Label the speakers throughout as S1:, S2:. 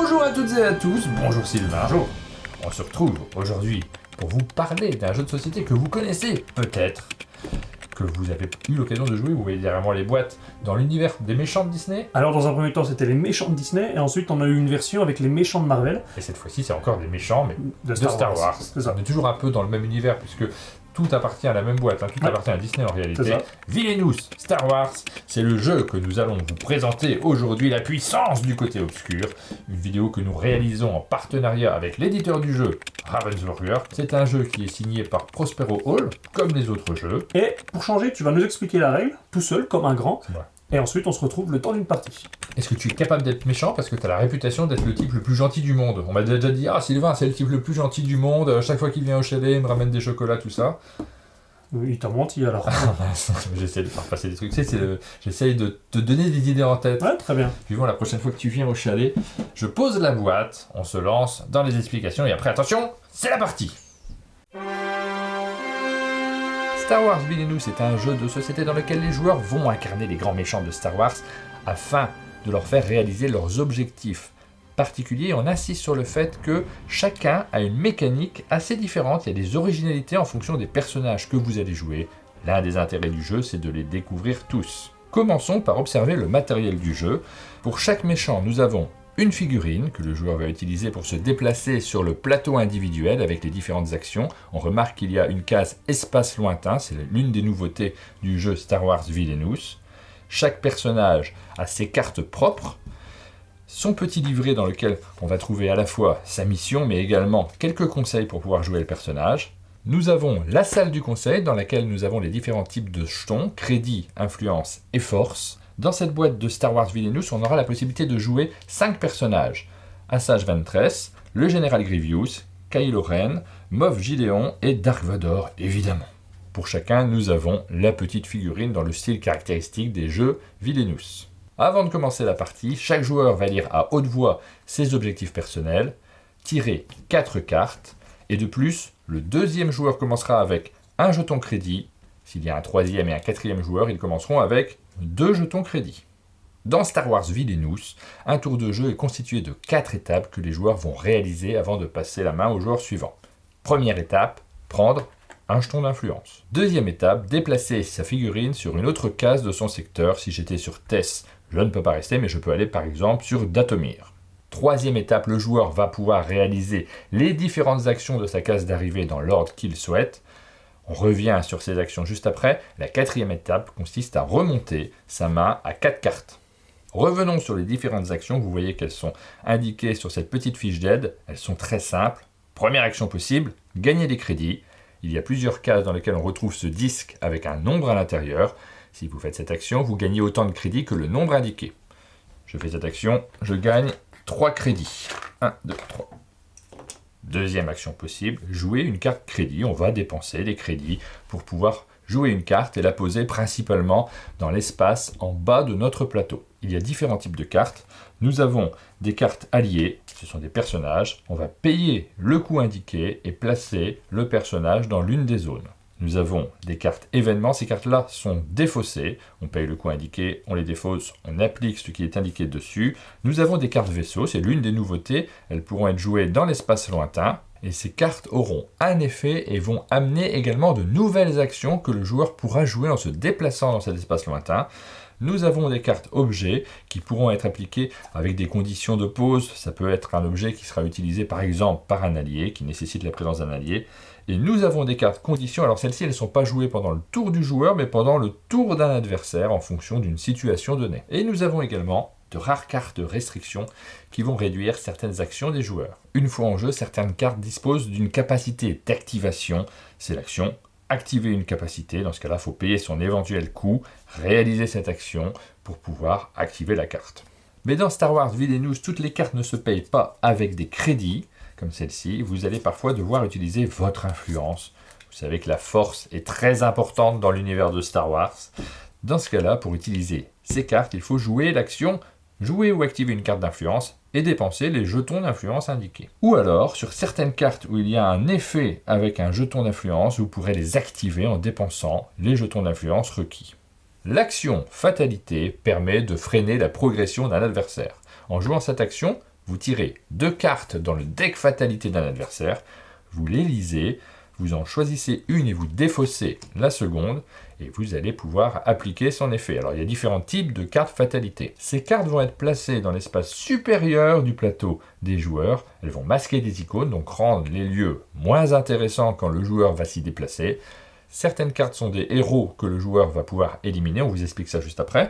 S1: Bonjour à toutes et à tous, bonjour Sylvain. Bonjour. On se retrouve aujourd'hui pour vous parler d'un jeu de société que vous connaissez peut-être, que vous avez eu l'occasion de jouer, vous voyez derrière moi les boîtes, dans l'univers des méchants de Disney.
S2: Alors dans un premier temps c'était les méchants de Disney, et ensuite on a eu une version avec les méchants de Marvel.
S1: Et cette fois-ci c'est encore des méchants, mais
S2: de
S1: Star Wars.
S2: C'est ça.
S1: On est toujours un peu dans le même univers, puisque tout appartient à la même boîte, tout appartient à Disney en réalité. Villainous, Star Wars, c'est le jeu que nous allons vous présenter aujourd'hui, la puissance du côté obscur. Une vidéo que nous réalisons en partenariat avec l'éditeur du jeu, Ravensburger. C'est un jeu qui est signé par Prospero Hall, comme les autres jeux.
S2: Et pour changer, tu vas nous expliquer la règle, tout seul, comme un grand.
S1: C'est vrai.
S2: Et ensuite on se retrouve le temps d'une partie.
S1: Est-ce que tu es capable d'être méchant parce que tu as la réputation d'être le type le plus gentil du monde? On m'a déjà dit, ah Sylvain c'est le type le plus gentil du monde, chaque fois qu'il vient au chalet il me ramène des chocolats, tout ça.
S2: Il t'a menti alors.
S1: J'essaie de faire passer des trucs, j'essaie de te donner des idées en tête.
S2: Ouais, très bien.
S1: Puis bon, la prochaine fois que tu viens au chalet, je pose la boîte, on se lance dans les explications et après attention, c'est la partie. Star Wars Villainous est un jeu de société dans lequel les joueurs vont incarner les grands méchants de Star Wars afin de leur faire réaliser leurs objectifs particuliers. On insiste sur le fait que chacun a une mécanique assez différente, il y a des originalités en fonction des personnages que vous allez jouer. L'un des intérêts du jeu, c'est de les découvrir tous. Commençons par observer le matériel du jeu. Pour chaque méchant, nous avons une figurine que le joueur va utiliser pour se déplacer sur le plateau individuel avec les différentes actions. On remarque qu'il y a une case espace lointain, c'est l'une des nouveautés du jeu Star Wars Villainous. Chaque personnage a ses cartes propres, son petit livret dans lequel on va trouver à la fois sa mission mais également quelques conseils pour pouvoir jouer le personnage. Nous avons la salle du conseil dans laquelle nous avons les différents types de jetons, crédit, influence et force. Dans cette boîte de Star Wars Villainous, on aura la possibilité de jouer 5 personnages. Asajj Ventress, le général Grievous, Kylo Ren, Moff Gideon et Dark Vador, évidemment. Pour chacun, nous avons la petite figurine dans le style caractéristique des jeux Villainous. Avant de commencer la partie, chaque joueur va lire à haute voix ses objectifs personnels, tirer 4 cartes, et de plus, le deuxième joueur commencera avec un jeton crédit. S'il y a un troisième et un quatrième joueur, ils commenceront avec 2 jetons crédit. Dans Star Wars Villainous, un tour de jeu est constitué de 4 étapes que les joueurs vont réaliser avant de passer la main au joueur suivant. Première étape, prendre un jeton d'influence. Deuxième étape, déplacer sa figurine sur une autre case de son secteur. Si j'étais sur Tess, je ne peux pas rester, mais je peux aller par exemple sur Dathomir. Troisième étape, le joueur va pouvoir réaliser les différentes actions de sa case d'arrivée dans l'ordre qu'il souhaite. On revient sur ces actions juste après. La quatrième étape consiste à remonter sa main à 4 cartes. Revenons sur les différentes actions. Vous voyez qu'elles sont indiquées sur cette petite fiche d'aide. Elles sont très simples. Première action possible, gagner des crédits. Il y a plusieurs cases dans lesquelles on retrouve ce disque avec un nombre à l'intérieur. Si vous faites cette action, vous gagnez autant de crédits que le nombre indiqué. Je fais cette action, je gagne 3 crédits. 1, 2, 3. Deuxième action possible, jouer une carte crédit. On va dépenser des crédits pour pouvoir jouer une carte et la poser principalement dans l'espace en bas de notre plateau. Il y a différents types de cartes. Nous avons des cartes alliées, ce sont des personnages. On va payer le coût indiqué et placer le personnage dans l'une des zones. Nous avons des cartes événements, ces cartes-là sont défaussées, on paye le coût indiqué, on les défausse, on applique ce qui est indiqué dessus. Nous avons des cartes vaisseaux, c'est l'une des nouveautés, elles pourront être jouées dans l'espace lointain, et ces cartes auront un effet et vont amener également de nouvelles actions que le joueur pourra jouer en se déplaçant dans cet espace lointain. Nous avons des cartes objets qui pourront être appliquées avec des conditions de pause. Ça peut être un objet qui sera utilisé par exemple par un allié, qui nécessite la présence d'un allié. Et nous avons des cartes conditions. Alors celles-ci, elles ne sont pas jouées pendant le tour du joueur, mais pendant le tour d'un adversaire en fonction d'une situation donnée. Et nous avons également de rares cartes de restriction qui vont réduire certaines actions des joueurs. Une fois en jeu, certaines cartes disposent d'une capacité d'activation. C'est l'action activer une capacité. Dans ce cas-là, il faut payer son éventuel coût, réaliser cette action pour pouvoir activer la carte. Mais dans Star Wars Villainous, toutes les cartes ne se payent pas avec des crédits, comme celle-ci. Vous allez parfois devoir utiliser votre influence. Vous savez que la force est très importante dans l'univers de Star Wars. Dans ce cas-là, pour utiliser ces cartes, il faut jouer l'action jouer ou activer une carte d'influence et dépenser les jetons d'influence indiqués. Ou alors, sur certaines cartes où il y a un effet avec un jeton d'influence, vous pourrez les activer en dépensant les jetons d'influence requis. L'action Fatalité permet de freiner la progression d'un adversaire. En jouant cette action, Vous tirez 2 cartes dans le deck fatalité d'un adversaire, vous les lisez, vous en choisissez une et vous défaussez la seconde, et vous allez pouvoir appliquer son effet. Alors il y a différents types de cartes fatalité. Ces cartes vont être placées dans l'espace supérieur du plateau des joueurs, elles vont masquer des icônes, donc rendre les lieux moins intéressants quand le joueur va s'y déplacer. Certaines cartes sont des héros que le joueur va pouvoir éliminer, on vous explique ça juste après.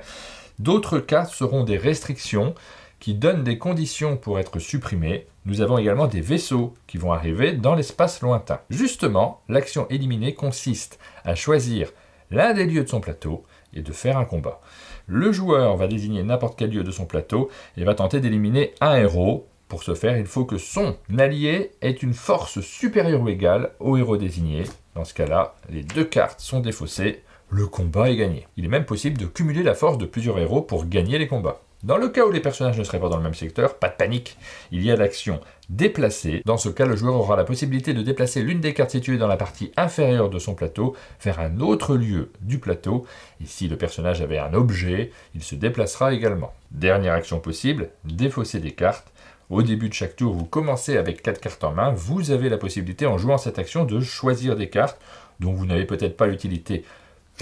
S1: D'autres cartes seront des restrictions qui donnent des conditions pour être supprimées. Nous avons également des vaisseaux qui vont arriver dans l'espace lointain. Justement, l'action éliminée consiste à choisir l'un des lieux de son plateau et de faire un combat. Le joueur va désigner n'importe quel lieu de son plateau et va tenter d'éliminer un héros. Pour ce faire, il faut que son allié ait une force supérieure ou égale au héros désigné. Dans ce cas-là, les 2 cartes sont défaussées, le combat est gagné. Il est même possible de cumuler la force de plusieurs héros pour gagner les combats. Dans le cas où les personnages ne seraient pas dans le même secteur, pas de panique, il y a l'action déplacer. Dans ce cas, le joueur aura la possibilité de déplacer l'une des cartes situées dans la partie inférieure de son plateau vers un autre lieu du plateau. Et si le personnage avait un objet, il se déplacera également. Dernière action possible, défausser des cartes. Au début de chaque tour, vous commencez avec 4 cartes en main. Vous avez la possibilité, en jouant cette action, de choisir des cartes dont vous n'avez peut-être pas l'utilité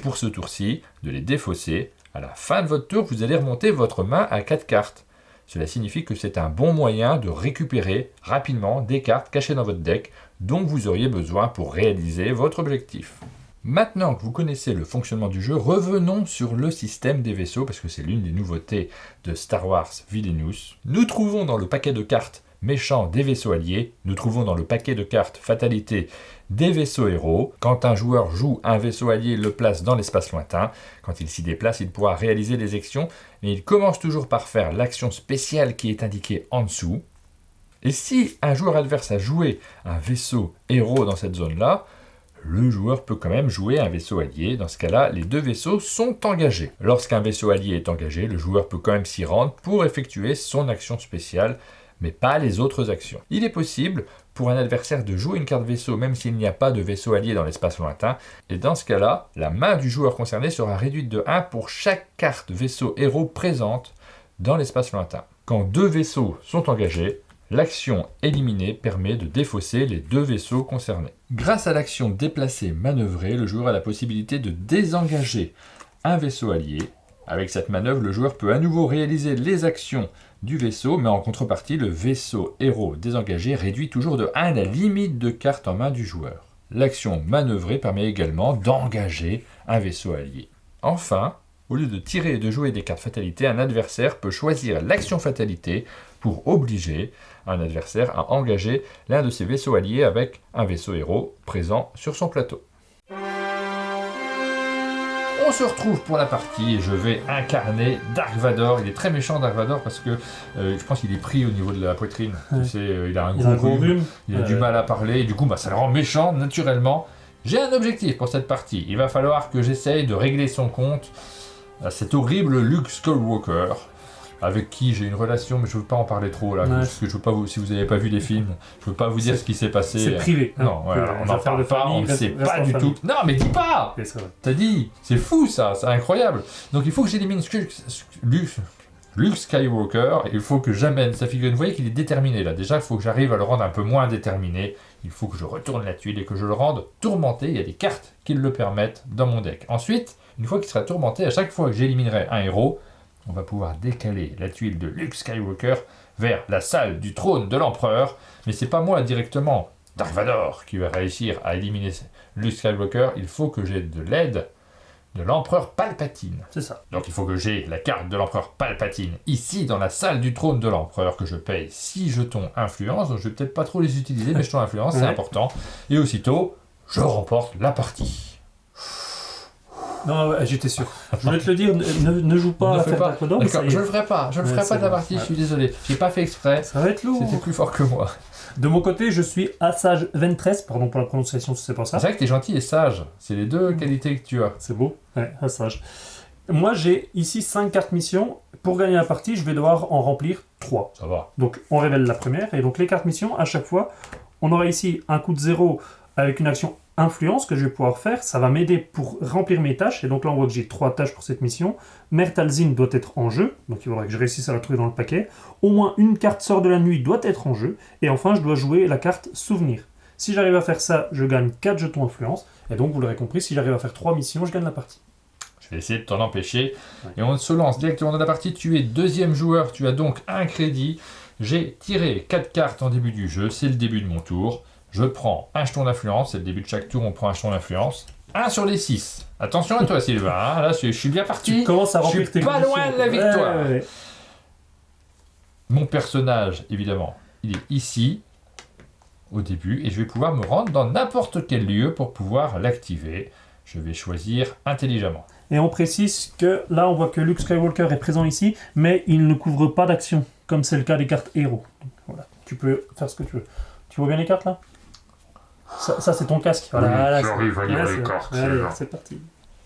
S1: pour ce tour-ci, de les défausser. À la fin de votre tour, vous allez remonter votre main à 4 cartes. Cela signifie que c'est un bon moyen de récupérer rapidement des cartes cachées dans votre deck dont vous auriez besoin pour réaliser votre objectif. Maintenant que vous connaissez le fonctionnement du jeu, revenons sur le système des vaisseaux, parce que c'est l'une des nouveautés de Star Wars Villainous. Nous trouvons dans le paquet de cartes méchants des vaisseaux alliés, nous trouvons dans le paquet de cartes fatalité des vaisseaux héros. Quand un joueur joue un vaisseau allié, il le place dans l'espace lointain. Quand il s'y déplace, il pourra réaliser des actions, mais il commence toujours par faire l'action spéciale qui est indiquée en dessous. Et si un joueur adverse a joué un vaisseau héros dans cette zone-là, le joueur peut quand même jouer un vaisseau allié. Dans ce cas-là, les 2 vaisseaux sont engagés. Lorsqu'un vaisseau allié est engagé, le joueur peut quand même s'y rendre pour effectuer son action spéciale, mais pas les autres actions. Il est possible pour un adversaire de jouer une carte vaisseau même s'il n'y a pas de vaisseau allié dans l'espace lointain, et dans ce cas-là, la main du joueur concerné sera réduite de 1 pour chaque carte vaisseau héros présente dans l'espace lointain. Quand 2 vaisseaux sont engagés, l'action éliminée permet de défausser les 2 vaisseaux concernés. Grâce à l'action déplacer manœuvrer, le joueur a la possibilité de désengager un vaisseau allié. Avec cette manœuvre, le joueur peut à nouveau réaliser les actions du vaisseau, mais en contrepartie, le vaisseau héros désengagé réduit toujours de 1 la limite de cartes en main du joueur. L'action manœuvrer permet également d'engager un vaisseau allié. Enfin, au lieu de tirer et de jouer des cartes fatalité, un adversaire peut choisir l'action fatalité pour obliger un adversaire à engager l'un de ses vaisseaux alliés avec un vaisseau héros présent sur son plateau. On se retrouve pour la partie et je vais incarner Dark Vador. Il est très méchant, Dark Vador, parce que je pense qu'il est pris au niveau de la poitrine.
S2: Ouais.
S1: Tu sais, il a un gros rhume, il a du mal à parler, et du coup ça le rend méchant naturellement. J'ai un objectif pour cette partie. Il va falloir que j'essaye de régler son compte à cet horrible Luke Skywalker, avec qui j'ai une relation, mais je ne veux pas en parler trop là, parce que je veux pas si vous n'avez pas vu les films, je ne veux pas vous dire ce qui s'est passé.
S2: C'est privé.
S1: Non, voilà, on n'en parle pas, on ne sait pas du tout. Non, mais dis pas. T'as dit, c'est fou ça, c'est incroyable. Donc il faut que j'élimine Luke Skywalker, et il faut que j'amène sa figurine. Vous voyez qu'il est déterminé là. Déjà, il faut que j'arrive à le rendre un peu moins déterminé. Il faut que je retourne la tuile et que je le rende tourmenté. Il y a des cartes qui le permettent dans mon deck. Ensuite, une fois qu'il sera tourmenté, à chaque fois que j'éliminerai un héros, on va pouvoir décaler la tuile de Luke Skywalker vers la salle du trône de l'empereur. Mais c'est pas moi directement, Dark Vador, qui va réussir à éliminer Luke Skywalker. Il faut que j'ai de l'aide de l'empereur Palpatine.
S2: C'est ça.
S1: Donc il faut que j'ai la carte de l'empereur Palpatine ici dans la salle du trône de l'empereur, que je paye 6 jetons influence. Donc je vais peut-être pas trop les utiliser, mais jetons influence, c'est important. Et aussitôt, je remporte la partie.
S2: Non, ouais, j'étais sûr. Je voulais te le dire, ne joue pas à faire Dark Vador.
S1: D'accord, je le ferai pas. Je le ferai pas de la partie, je suis désolé. J'ai pas fait exprès.
S2: Ça va être lourd.
S1: C'était plus fort que moi.
S2: De mon côté, je suis Asajj Ventress, pardon pour la prononciation, c'est pas ça.
S1: C'est vrai que t'es gentil et sage. C'est les 2 qualités que tu as.
S2: C'est beau. Ouais, Asajj. Moi, j'ai ici 5 cartes mission. Pour gagner la partie, je vais devoir en remplir 3.
S1: Ça va.
S2: Donc, on révèle la première. Et donc, les cartes mission, à chaque fois, on aura ici un coup de 0 avec une action influence que je vais pouvoir faire, ça va m'aider pour remplir mes tâches. Et donc là, on voit que j'ai 3 tâches pour cette mission. Mertalzin doit être en jeu, donc il faudra que je réussisse à la trouver dans le paquet. Au moins une carte sort de la nuit doit être en jeu. Et enfin, je dois jouer la carte souvenir. Si j'arrive à faire ça, je gagne 4 jetons influence. Et donc, vous l'aurez compris, si j'arrive à faire 3 missions, je gagne la partie.
S1: Je vais essayer de t'en empêcher.
S2: Ouais.
S1: Et on se lance directement dans la partie. Tu es deuxième joueur, tu as donc un crédit. J'ai tiré 4 cartes en début du jeu, c'est le début de mon tour. Je prends un jeton d'influence, c'est le début de chaque tour, on prend un jeton d'influence. 1 sur les 6. Attention à toi Sylvain, hein. Là je suis bien parti.
S2: Tu commences à remplir
S1: je suis
S2: tes
S1: pas
S2: conditions.
S1: loin de la victoire.
S2: Ouais.
S1: Mon personnage, évidemment, il est ici, au début, et je vais pouvoir me rendre dans n'importe quel lieu pour pouvoir l'activer. Je vais choisir intelligemment.
S2: Et on précise que là, on voit que Luke Skywalker est présent ici, mais il ne couvre pas d'action, comme c'est le cas des cartes héros. Donc, voilà, tu peux faire ce que tu veux. Tu vois bien les cartes là ? Ça c'est ton casque. Voilà,
S1: j'arrive à lire les cartes.
S2: Allez, c'est parti.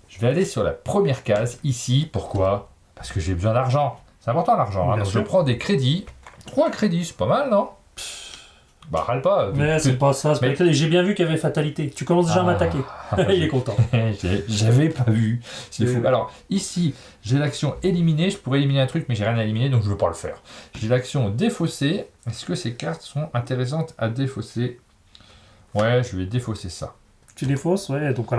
S1: Je vais aller sur la première case, ici. Pourquoi ? Parce que j'ai besoin d'argent. C'est important l'argent. Hein. Donc je prends des crédits. 3 crédits, c'est pas mal, non ? Bah, râle pas.
S2: Mais c'est pas ça. C'est pas... J'ai bien vu qu'il y avait fatalité. Tu commences déjà à m'attaquer. Il est content.
S1: J'avais pas vu. C'est fou. Alors, ici, j'ai l'action éliminer. Je pourrais éliminer un truc, mais j'ai rien à éliminer, donc je veux pas le faire. J'ai l'action défausser. Est-ce que ces cartes sont intéressantes à défausser ? Ouais, je vais défausser ça.
S2: Tu défausses, ouais. Donc à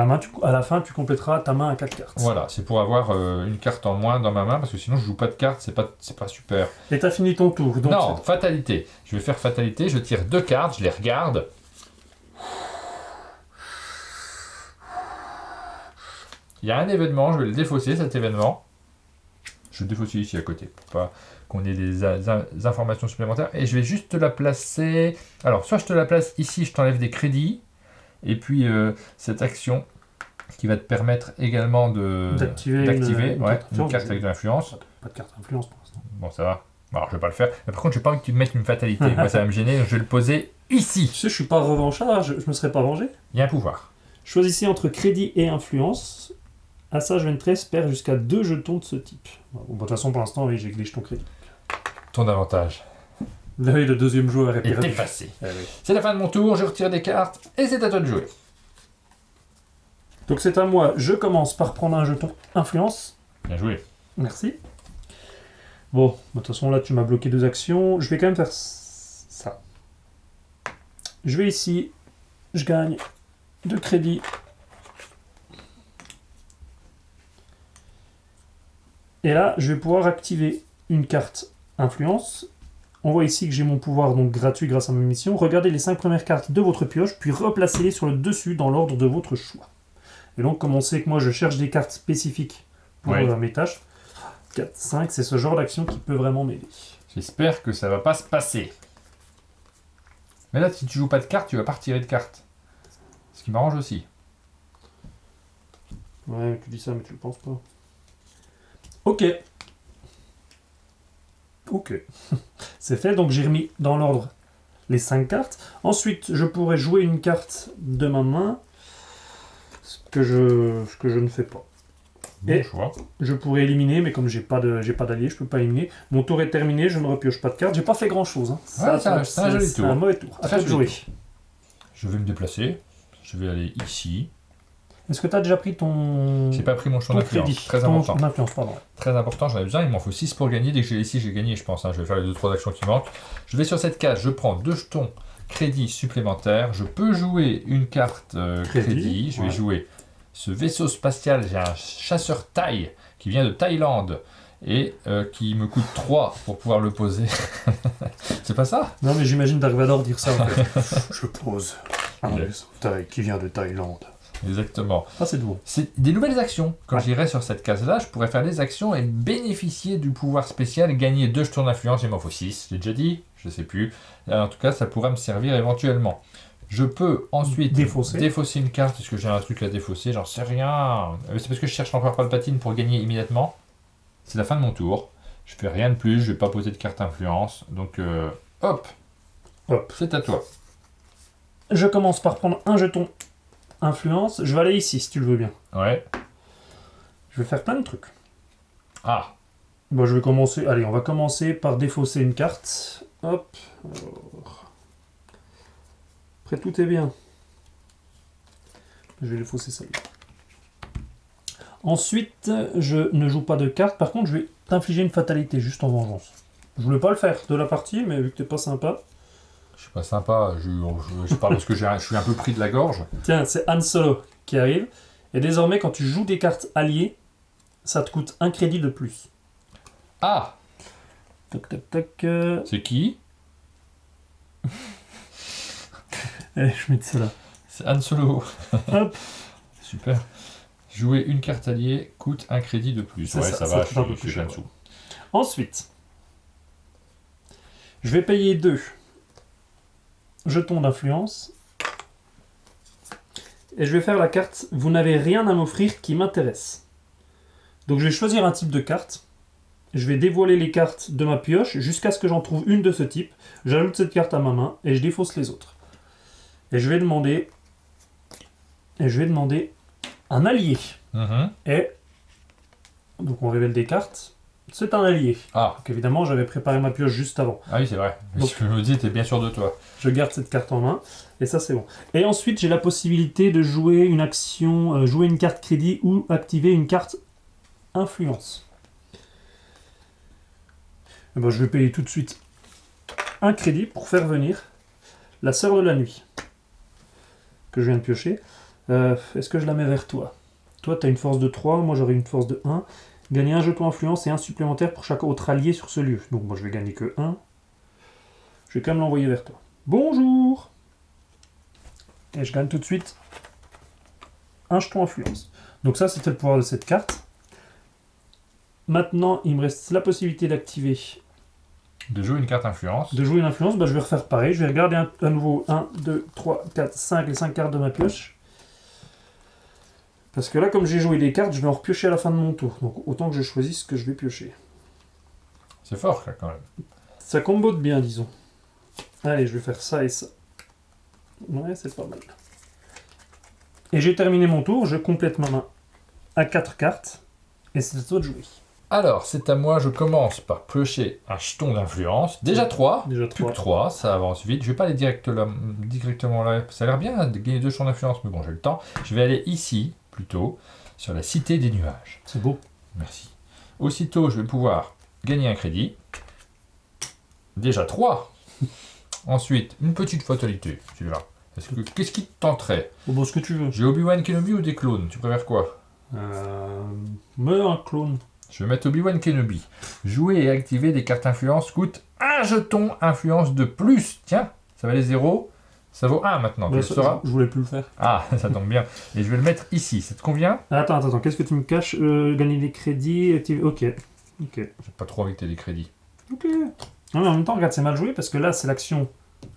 S2: la fin, tu compléteras ta main à 4 cartes.
S1: Voilà, c'est pour avoir une carte en moins dans ma main, parce que sinon je joue pas de cartes, c'est pas super.
S2: Et t'as fini ton tour. Donc
S1: non, fatalité. Je vais faire fatalité, je tire 2 cartes, je les regarde. Il y a un événement, je vais le défausser cet événement. Je vais le défausser ici à côté, pour pas qu'on ait des informations supplémentaires. Et je vais juste te la placer... Alors, soit je te la place ici, je t'enlève des crédits. Et puis, cette action qui va te permettre également d'activer une carte avec de l'influence.
S2: Pas de carte d'influence pour l'instant.
S1: Bon, ça va. Alors, je vais pas le faire. Mais par contre, je n'ai pas envie que tu me mettes une fatalité. Moi, ça va me gêner. Je vais le poser ici.
S2: Tu sais, je suis pas revanchard, je me serais pas vengé.
S1: Il y a un pouvoir.
S2: Choisissez entre crédit et influence. Assage Ventress perd jusqu'à 2 jetons de ce type. Bon, de toute façon, pour l'instant, oui, j'ai que les jetons crédit.
S1: Ton avantage.
S2: Là, oui, le deuxième joueur est perdu.
S1: Effacé.
S2: Ah, oui.
S1: C'est la fin de mon tour, je retire des cartes et c'est à toi de jouer.
S2: Donc c'est à moi, je commence par prendre un jeton influence.
S1: Bien joué.
S2: Merci. Bon, de toute façon là tu m'as bloqué 2 actions, je vais quand même faire ça. Je vais ici, je gagne 2 crédits. Et là, je vais pouvoir activer une carte influence. On voit ici que j'ai mon pouvoir donc gratuit grâce à ma mission. Regardez les 5 premières cartes de votre pioche, puis replacez-les sur le dessus dans l'ordre de votre choix. Et donc, comme on sait que moi je cherche des cartes spécifiques pour mes tâches, 4, 5, c'est ce genre d'action qui peut vraiment m'aider.
S1: J'espère que ça va pas se passer. Mais là, si tu joues pas de cartes, tu vas pas retirer de cartes. Ce qui m'arrange aussi.
S2: Ouais, tu dis ça, mais tu le penses pas. Ok. Ok. C'est fait, donc j'ai remis dans l'ordre les 5 cartes. Ensuite, je pourrais jouer une carte de ma main, ce que je ne fais pas.
S1: Bon
S2: Et
S1: choix.
S2: je pourrais éliminer, mais comme j'ai pas d'allié, je peux pas éliminer. Mon tour est terminé, je ne repioche pas de cartes. J'ai pas fait grand chose. Hein.
S1: Ouais, c'est un joli tour.
S2: C'est un mauvais tour. À toi de jouer.
S1: Je vais me déplacer. Je vais aller ici.
S2: Est-ce que tu as déjà pris ton...
S1: J'ai pas pris mon champ d'influence. Très
S2: ton
S1: important.
S2: influence, pardon.
S1: Très important, j'en ai besoin. Il m'en faut 6 pour gagner. Dès que j'ai ici, j'ai gagné, je pense. Hein. Je vais faire les 2-3 actions qui manquent. Je vais sur cette case. Je prends 2 jetons crédit supplémentaires. Je peux jouer une carte crédit. Je vais jouer ce vaisseau spatial. J'ai un chasseur Thaï qui vient de Thaïlande et qui me coûte 3 pour pouvoir le poser. C'est pas ça?
S2: Non, mais j'imagine Dark Vador dire ça. En fait. Je pose un vaisseau Thaï qui vient de Thaïlande.
S1: Exactement.
S2: Ah, c'est beau.
S1: C'est des nouvelles actions. Quand j'irai sur cette case-là, je pourrais faire des actions et bénéficier du pouvoir spécial, gagner 2 jetons d'influence, il m'en faut 6. J'ai déjà dit? Je sais plus. En tout cas, ça pourra me servir éventuellement. Je peux ensuite défausser une carte. Est-ce que j'ai un truc à défausser? J'en sais rien. C'est parce que je cherche encore Palpatine pour gagner immédiatement. C'est la fin de mon tour. Je fais rien de plus. Je vais pas poser de carte influence. Donc, hop. C'est à toi.
S2: Je commence par prendre un jeton influence. Je vais aller ici, si tu le veux bien.
S1: Ouais.
S2: Je vais faire plein de trucs.
S1: Ah.
S2: Bon, je vais commencer... Allez, on va commencer par défausser une carte. Hop. Alors... Après, tout est bien. Je vais défausser celle-là. Ensuite, je ne joue pas de carte. Par contre, je vais t'infliger une fatalité juste en vengeance. Je voulais pas le faire de la partie, mais vu que t'es pas sympa.
S1: Je suis pas sympa, je parle parce que je suis un peu pris de la gorge.
S2: Tiens, c'est Han Solo qui arrive. Et désormais, quand tu joues des cartes alliées, ça te coûte un crédit de plus.
S1: Ah!
S2: Tac, tac, tac.
S1: C'est qui?
S2: Allez, je mets ça là.
S1: C'est Han Solo.
S2: Hop.
S1: Super. Jouer une carte alliée coûte un crédit de plus.
S2: C'est
S1: Ouais, ça va,
S2: coûte un peu
S1: je
S2: plus
S1: suis
S2: cher,
S1: en dessous.
S2: Ensuite, je vais payer 2 jetons d'influence. Et je vais faire la carte « Vous n'avez rien à m'offrir qui m'intéresse ». Donc je vais choisir un type de carte. Je vais dévoiler les cartes de ma pioche jusqu'à ce que j'en trouve une de ce type. J'ajoute cette carte à ma main et je défausse les autres. Et je vais demander un allié.
S1: Mhm.
S2: Et donc on révèle des cartes. C'est un allié.
S1: Ah.
S2: Donc évidemment, j'avais préparé ma pioche juste avant.
S1: Ah oui, c'est vrai. Mais
S2: Donc-
S1: ce que je me dis, t'es bien sûr de toi.
S2: Je garde cette carte en main, et ça c'est bon. Et ensuite, j'ai la possibilité de jouer une action, jouer une carte crédit ou activer une carte influence. Et ben, je vais payer tout de suite un crédit pour faire venir la sœur de la nuit, que je viens de piocher. Est-ce que je la mets vers toi? Toi, tu as une force de 3, moi j'aurai une force de 1. Gagner un jeton influence et un supplémentaire pour chaque autre allié sur ce lieu. Donc moi je vais gagner que 1. Je vais quand même l'envoyer vers toi. Bonjour! Et je gagne tout de suite un jeton influence. Donc ça, c'était le pouvoir de cette carte. Maintenant, il me reste la possibilité d'activer,
S1: De jouer une carte influence.
S2: de jouer une influence. Bah, je vais refaire pareil. Je vais regarder à nouveau 1, 2, 3, 4, 5, les 5 cartes de ma pioche. Parce que là, comme j'ai joué des cartes, je vais en repiocher à la fin de mon tour. Donc autant que je choisisse ce que je vais piocher.
S1: C'est fort, là, quand même.
S2: Ça combote bien, disons. Allez, je vais faire ça et ça. Ouais, c'est pas mal. Et j'ai terminé mon tour, je complète ma main à 4 cartes. Et c'est à toi de jouer.
S1: Alors, c'est à moi, je commence par piocher un jeton d'influence. Déjà 3.
S2: Déjà
S1: Plus
S2: 3.
S1: que 3, ça avance vite. Je vais pas aller directement là. Ça a l'air bien de gagner 2 jetons d'influence, mais bon, j'ai le temps. Je vais aller ici, plutôt, sur la cité des nuages.
S2: C'est beau.
S1: Merci. Aussitôt, je vais pouvoir gagner un crédit. Déjà 3. Ensuite, une petite fatalité, celui-là. Qu'est-ce qui te tenterait?
S2: Oh, bon, ce que tu veux.
S1: J'ai Obi-Wan Kenobi ou des clones? Tu préfères quoi?
S2: Mais un clone.
S1: Je vais mettre Obi-Wan Kenobi. Jouer et activer des cartes influence coûte un jeton influence de plus. Tiens, ça valait 0. Ça vaut 1 maintenant.
S2: Bah,
S1: Quel
S2: ça,
S1: sera?
S2: je voulais plus le faire.
S1: Ah, ça tombe bien. Et je vais le mettre ici. Ça te convient?
S2: Attends, qu'est-ce que tu me caches? Gagner des crédits, activer... Ok.
S1: J'ai pas trop envie que tu aies des crédits.
S2: Ok. Non, mais en même temps, regarde, c'est mal joué parce que là, c'est l'action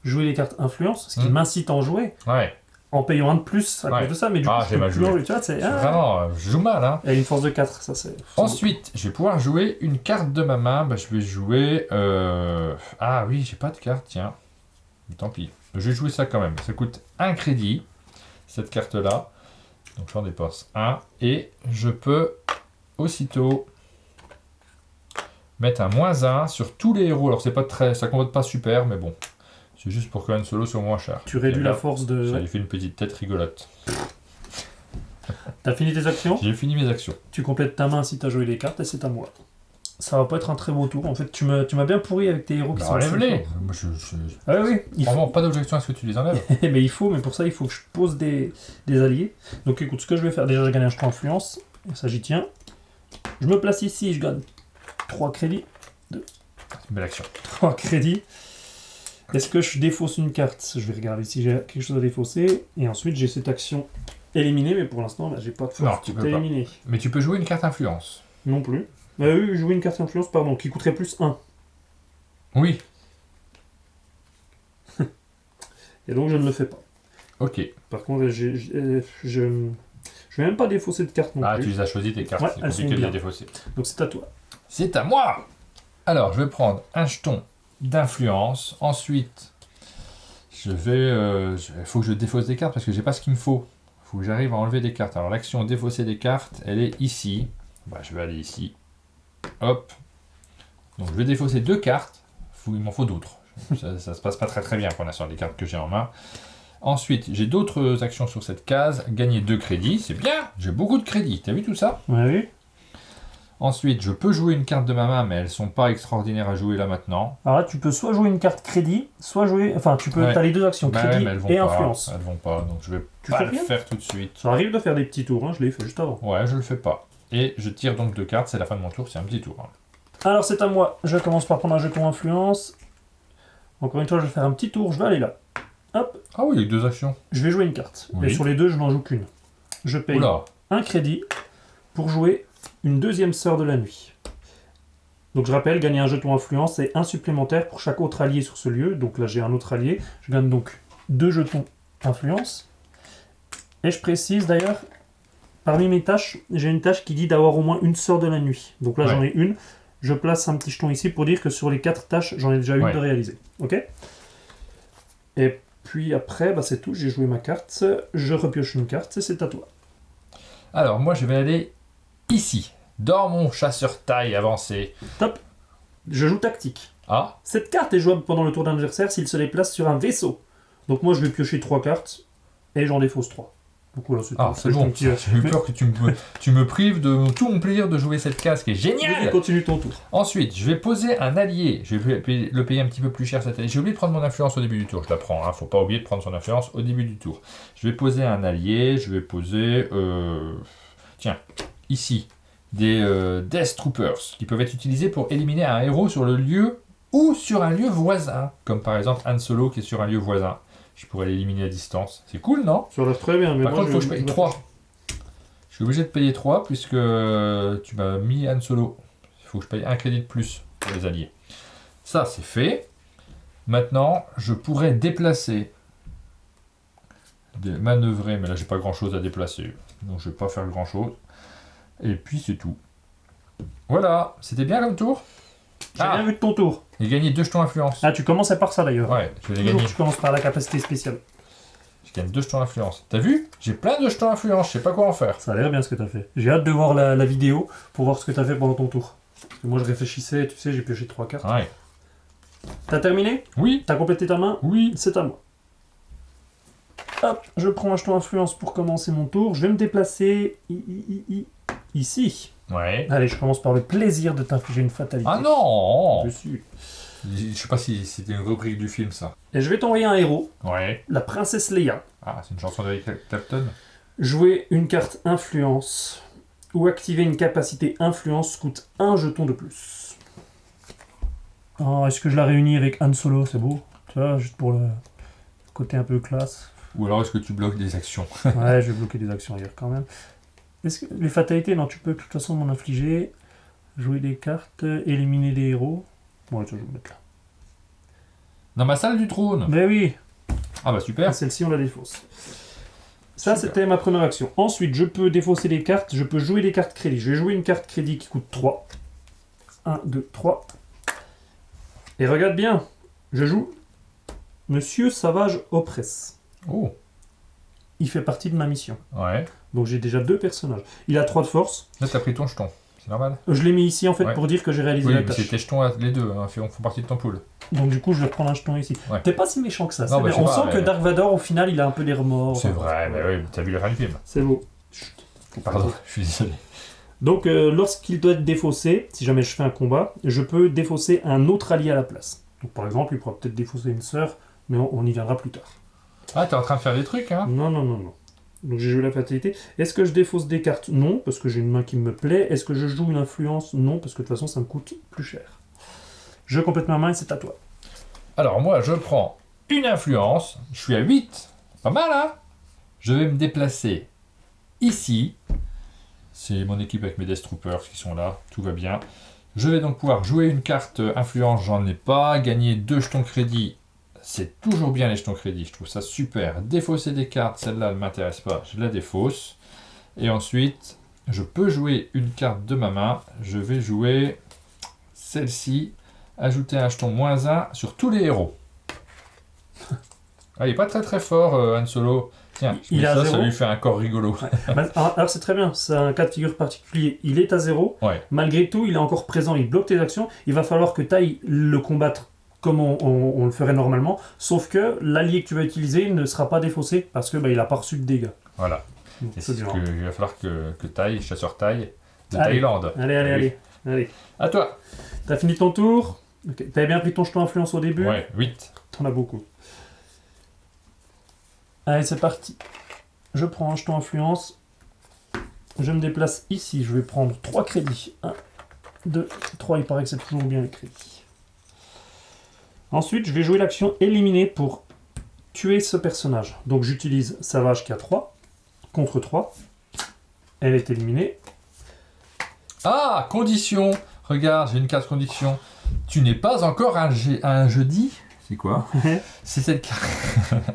S2: jouer les cartes influence, ce qui m'incite à en jouer,
S1: Ouais.
S2: en payant un de plus à cause de ça, mais du coup,
S1: j'ai mal
S2: plus
S1: joué.
S2: en jouer, tu vois, c'est...
S1: Vraiment, je joue mal, hein.
S2: Et une force de 4, ça c'est...
S1: Ensuite, je vais pouvoir jouer une carte de ma main. Bah, je vais jouer... Ah oui, j'ai pas de carte, tiens. Mais tant pis. Je vais jouer ça quand même. Ça coûte un crédit, cette carte-là. Donc j'en dépense 1. Et je peux aussitôt mettre un -1 sur tous les héros. Alors c'est pas très... ça convote pas super, mais bon. C'est juste pour que Han Solo soit moins cher.
S2: Tu réduis
S1: Et là,
S2: la force de...
S1: Ça lui fait une petite tête rigolote.
S2: T'as fini tes actions?
S1: J'ai fini mes actions.
S2: Tu complètes ta main si t'as joué les cartes et c'est à moi. Ça va pas être un très beau tour. En fait, tu m'as bien pourri avec tes héros qui
S1: Bah,
S2: sont...
S1: enlève-les. Moi,
S2: Ah oui, il faut...
S1: Vraiment pas d'objection à ce que tu les enlèves.
S2: mais il faut, mais pour ça, il faut que je pose des alliés. Donc écoute, ce que je vais faire, déjà, j'ai gagné un jeton influence. Et ça, j'y tiens. Je me place ici, je gagne 3 crédits.
S1: C'est une belle action.
S2: 3 crédits. Est-ce que je défausse une carte? Je vais regarder si j'ai quelque chose à défausser. Et ensuite, j'ai cette action éliminée, mais pour l'instant, là, j'ai pas de force.
S1: Non, tu peux pas.
S2: Éliminée.
S1: Mais tu peux jouer une carte influence.
S2: Non plus. Oui, jouer une carte influence, pardon, qui coûterait plus 1.
S1: Oui.
S2: Et donc, je ne le fais pas.
S1: Ok.
S2: Par contre, je vais même pas défausser de carte non
S1: Ah,
S2: plus.
S1: tu les as choisi tes cartes.
S2: Ouais,
S1: c'est
S2: elles sont
S1: compliqué de
S2: bien.
S1: les défausser.
S2: Donc, c'est à toi.
S1: C'est à moi. Alors, je vais prendre un jeton d'influence. Ensuite, je vais... Il faut que je défausse des cartes parce que j'ai pas ce qu'il me faut. Il faut que j'arrive à enlever des cartes. Alors, l'action défausser des cartes, elle est ici. Bah, je vais aller ici. Hop. Donc, je vais défausser 2 cartes. Il m'en faut d'autres. Ça se passe pas très très bien pour l'instant, les cartes que j'ai en main. Ensuite, j'ai d'autres actions sur cette case. Gagner 2 crédits, c'est bien. J'ai beaucoup de crédits. T'as vu tout ça?
S2: Oui.
S1: Ensuite, je peux jouer une carte de ma main, mais elles sont pas extraordinaires à jouer là maintenant.
S2: Alors là, tu peux soit jouer une carte crédit, soit jouer... Enfin, tu peux...
S1: Ouais.
S2: T'as les deux actions,
S1: Bah
S2: crédit
S1: ouais, mais elles vont
S2: et
S1: pas.
S2: influence.
S1: Elles vont pas, donc je vais
S2: Tu
S1: pas
S2: fais
S1: le
S2: rien
S1: faire tout de suite.
S2: Ça arrive de faire des petits tours, hein, je l'ai fait juste avant.
S1: Ouais, je le fais pas. Et je tire donc 2 cartes, c'est la fin de mon tour, c'est un petit tour. Hein.
S2: Alors c'est à moi, je commence par prendre un jeton influence. Encore une fois, je vais faire un petit tour, je vais aller là. Hop,
S1: Ah oui, il y a eu 2 actions.
S2: je vais jouer une carte.
S1: Oui.
S2: Et sur les deux, je n'en joue qu'une. Je paye
S1: Oula.
S2: un crédit pour jouer une deuxième sœur de la nuit. Donc je rappelle, gagner un jeton influence et un supplémentaire pour chaque autre allié sur ce lieu. Donc là j'ai un autre allié. Je gagne donc 2 jetons influence. Et je précise d'ailleurs, parmi mes tâches, j'ai une tâche qui dit d'avoir au moins une sœur de la nuit. Donc là
S1: Ouais.
S2: j'en ai une. Je place un petit jeton ici pour dire que sur les 4 tâches, j'en ai déjà une
S1: Ouais.
S2: de réalisée. Ok? Et puis après, bah c'est tout. J'ai joué ma carte. Je repioche une carte et c'est à toi.
S1: Alors, moi, je vais aller ici, dans mon chasseur taille avancé.
S2: Top. Je joue tactique.
S1: Ah,
S2: Cette carte est jouable pendant le tour d'un adversaire s'il se déplace sur un vaisseau. Donc moi je vais piocher 3 cartes et j'en défausse 3. Donc voilà, c'est
S1: ah
S2: tout.
S1: c'est
S2: Je
S1: bon.
S2: t'en tire.
S1: J'ai eu peur que tu me prives de tout mon plaisir de jouer cette case qui est
S2: Vas-y,
S1: géniale.
S2: continue ton tour.
S1: Ensuite, je vais poser un allié. Je vais le payer un petit peu plus cher cet allié. J'ai oublié de prendre mon influence au début du tour. Je la prends. Faut pas oublier de prendre son influence au début du tour. Je vais poser un allié. Je vais poser, tiens, ici, des Death Troopers qui peuvent être utilisés pour éliminer un héros sur le lieu ou sur un lieu voisin, comme par exemple Han Solo qui est sur un lieu voisin. Je pourrais l'éliminer à distance. C'est cool, non?
S2: Ça a l'air très bien. Mais
S1: Par
S2: moi,
S1: contre, il faut que je paye 3. Je suis obligé de payer 3 puisque tu m'as mis Han Solo. Il faut que je paye un crédit de plus pour les alliés. Ça, c'est fait. Maintenant, je pourrais déplacer, manœuvrer, mais là, j'ai pas grand chose à déplacer. Donc, je vais pas faire grand chose. Et puis, c'est tout. Voilà, c'était bien comme tour.
S2: J'ai rien vu de ton tour.
S1: J'ai gagné 2 jetons influence.
S2: Ah, tu commençais par ça d'ailleurs.
S1: Ouais, je vais les
S2: Toujours,
S1: gagner.
S2: tu commences par la capacité spéciale.
S1: Je gagne 2 jetons influence. T'as vu? J'ai plein de jetons influence, je sais pas quoi en faire.
S2: Ça a l'air bien ce que t'as fait. J'ai hâte de voir la vidéo pour voir ce que t'as fait pendant ton tour. Parce que moi je réfléchissais, tu sais, j'ai pioché 3 cartes.
S1: Ouais.
S2: T'as terminé?
S1: Oui,
S2: T'as complété ta main?
S1: oui.
S2: C'est à moi. Hop, je prends un jeton influence pour commencer mon tour. Je vais me déplacer ici.
S1: Ouais.
S2: Allez, je commence par le plaisir de t'infliger une fatalité.
S1: Ah non!
S2: Je suis.
S1: Je sais pas si c'était une rubrique du film, ça.
S2: Et je vais t'envoyer un héros,
S1: Ouais.
S2: la princesse Leia.
S1: Ah, c'est une chanson d'Eric Clapton.
S2: Jouer une carte influence ou activer une capacité influence coûte un jeton de plus. Oh, est-ce que je la réunis avec Han Solo? C'est beau. Tu vois, juste pour le côté un peu classe.
S1: Ou alors est-ce que tu bloques des actions?
S2: Ouais, je vais bloquer des actions ailleurs quand même. Est-ce que les fatalités, non, tu peux de toute façon m'en infliger. Jouer des cartes, éliminer des héros. Bon, je vais le mettre là.
S1: Dans ma salle du trône.
S2: Mais oui,
S1: Ah bah super.
S2: celle-ci on la défausse. Ça,
S1: Super.
S2: c'était ma première action. Ensuite, je peux défausser des cartes, je peux jouer des cartes crédit. Je vais jouer une carte crédit qui coûte 3. 1, 2, 3. Et regarde bien, je joue Monsieur Savage Opress.
S1: Oh.
S2: Il fait partie de ma mission.
S1: Ouais.
S2: Donc j'ai déjà 2 personnages. Il a 3 de force.
S1: Là t'as pris ton jeton. C'est normal.
S2: Je l'ai mis ici en fait
S1: Ouais.
S2: pour dire que j'ai réalisé
S1: Oui,
S2: la
S1: mais
S2: tâche.
S1: c'est tes jetons les deux. Hein, font partie de ton pool.
S2: Donc du coup, je vais prendre un jeton ici.
S1: Ouais.
S2: T'es pas si méchant que ça.
S1: Non,
S2: c'est
S1: bah,
S2: bien.
S1: je
S2: On
S1: sais
S2: sent
S1: pas,
S2: que
S1: mais-
S2: Dark Vador, au final, il a un peu des remords.
S1: C'est vrai, mais oui, t'as vu la fin du film.
S2: C'est beau.
S1: Pardon, je suis désolé.
S2: Donc, lorsqu'il doit être défaussé, si jamais je fais un combat, je peux défausser un autre allié à la place. Donc, par exemple, il pourra peut-être défausser une sœur, mais on y viendra plus tard.
S1: Ah, t'es en train de faire des trucs, hein?
S2: Non. Donc, j'ai joué la fatalité. Est-ce que je défausse des cartes? Non, parce que j'ai une main qui me plaît. Est-ce que je joue une influence? Non, parce que de toute façon, ça me coûte plus cher. Je complète ma main et c'est à toi.
S1: Alors moi, je prends une influence. Je suis à 8. Pas mal, hein? Je vais me déplacer ici. C'est mon équipe avec mes Death Troopers qui sont là. Tout va bien. Je vais donc pouvoir jouer une carte influence. J'en ai pas. Gagner 2 jetons crédit. C'est toujours bien les jetons crédit. Je trouve ça super. Défausser des cartes. Celle-là, elle ne m'intéresse pas. Je la défausse. Et ensuite, je peux jouer une carte de ma main. Je vais jouer celle-ci. Ajouter un jeton -1 sur tous les héros. Ah, il est pas très très fort, Han Solo. Tiens, je
S2: Il
S1: mets
S2: est à
S1: ça,
S2: 0.
S1: ça lui fait un corps rigolo.
S2: Bah, alors c'est très bien, c'est un cas de figure particulier. Il est à 0.
S1: Ouais.
S2: Malgré tout, il est encore présent, il bloque tes actions. Il va falloir que tu ailles le combattre comme on le ferait normalement, sauf que l'allié que tu vas utiliser ne sera pas défaussé parce que il n'a pas reçu de dégâts.
S1: Voilà.
S2: Donc,
S1: Et
S2: c'est
S1: c'est ce
S2: dur.
S1: qu'il va falloir que taille, chasseur taille de
S2: Allez.
S1: Thaïlande.
S2: Allez.
S1: À toi.
S2: T'as fini ton tour. Ok. T'avais bien pris ton jeton influence au début.
S1: Ouais, 8.
S2: T'en as beaucoup. Allez, c'est parti. Je prends un jeton influence. Je me déplace ici. Je vais prendre 3 crédits. 1, 2, 3. Il paraît que c'est toujours bien les crédits. Ensuite, je vais jouer l'action éliminer pour tuer ce personnage. Donc j'utilise Savage qui a 3 contre 3. Elle est éliminée.
S1: Ah, condition. Regarde, j'ai une carte condition. Tu n'es pas encore un jeudi. C'est quoi? C'est cette carte.